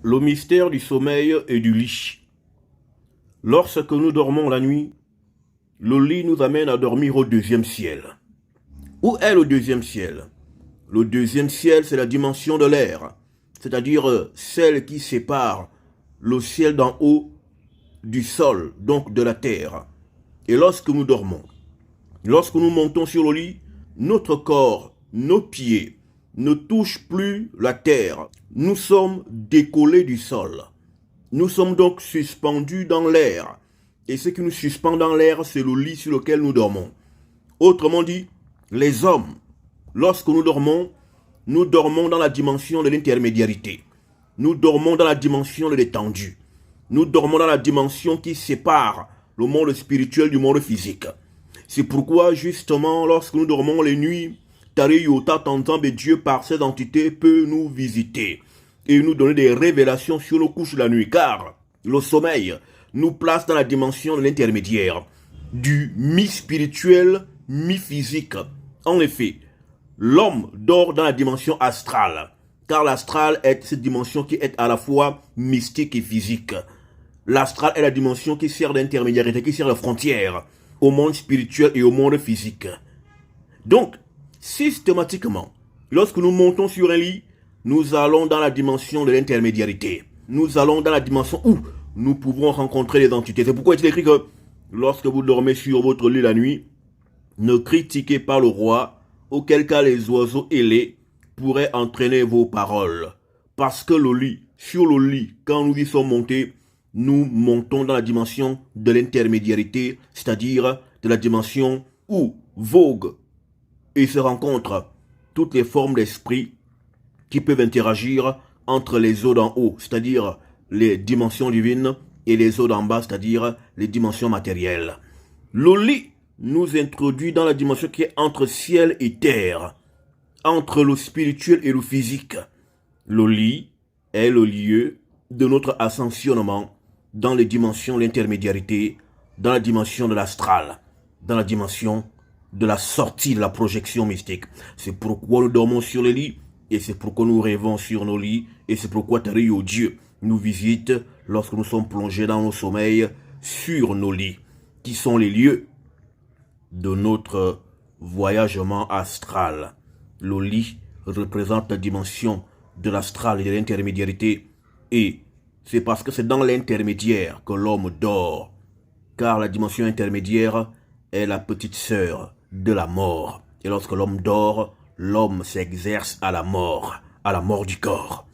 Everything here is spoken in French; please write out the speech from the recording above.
Le mystère du sommeil et du lit. Lorsque nous dormons la nuit, le lit nous amène à dormir au deuxième ciel. Où est le deuxième ciel? Le deuxième ciel, c'est la dimension de l'air, c'est-à-dire celle qui sépare le ciel d'en haut du sol, donc de la terre. Et lorsque nous dormons, lorsque nous montons sur le lit, notre corps, nos pieds ne touchent plus la terre. Nous sommes décollés du sol. Nous sommes donc suspendus dans l'air. Et ce qui nous suspend dans l'air, c'est le lit sur lequel nous dormons. Autrement dit, les hommes, lorsque nous dormons dans la dimension de l'intermédiarité. Nous dormons dans la dimension de l'étendue. Nous dormons dans la dimension qui sépare le monde spirituel du monde physique. C'est pourquoi, justement, lorsque nous dormons les nuits, Tari Yota Tantambe Dieu par ces entités peut nous visiter et nous donner des révélations sur nos couches de la nuit, car le sommeil nous place dans la dimension de l'intermédiaire, du mi-spirituel, mi-physique. En effet, l'homme dort dans la dimension astrale, car l'astral est cette dimension qui est à la fois mystique et physique. L'astral est la dimension qui sert d'intermédiarité, qui sert de frontière au monde spirituel et au monde physique. Donc, systématiquement, lorsque nous montons sur un lit, nous allons dans la dimension de l'intermédiarité. Nous allons dans la dimension où nous pouvons rencontrer les entités. C'est pourquoi il est écrit que lorsque vous dormez sur votre lit la nuit, ne critiquez pas le roi, auquel cas les oiseaux ailés pourraient entraîner vos paroles. Parce que le lit, sur le lit, quand nous y sommes montés, nous montons dans la dimension de l'intermédiarité, c'est-à-dire de la dimension où vogue et se rencontrent toutes les formes d'esprit qui peuvent interagir entre les eaux d'en haut, c'est-à-dire les dimensions divines, et les eaux d'en bas, c'est-à-dire les dimensions matérielles. Le lit nous introduit dans la dimension qui est entre ciel et terre, entre le spirituel et le physique. Le lit est le lieu de notre ascensionnement dans les dimensions de l'intermédiarité, dans la dimension de l'astral, dans la dimension de la sortie de la projection mystique. C'est pourquoi nous dormons sur les lits, et c'est pourquoi nous rêvons sur nos lits, et c'est pourquoi Tari Dieu nous visite lorsque nous sommes plongés dans nos sommeils sur nos lits, qui sont les lieux de notre voyagement astral. Le lit représente la dimension de l'astral et de l'intermédiarité, et c'est parce que c'est dans l'intermédiaire que l'homme dort, car la dimension intermédiaire est la petite sœur de la mort. Et lorsque l'homme dort, l'homme s'exerce à la mort du corps.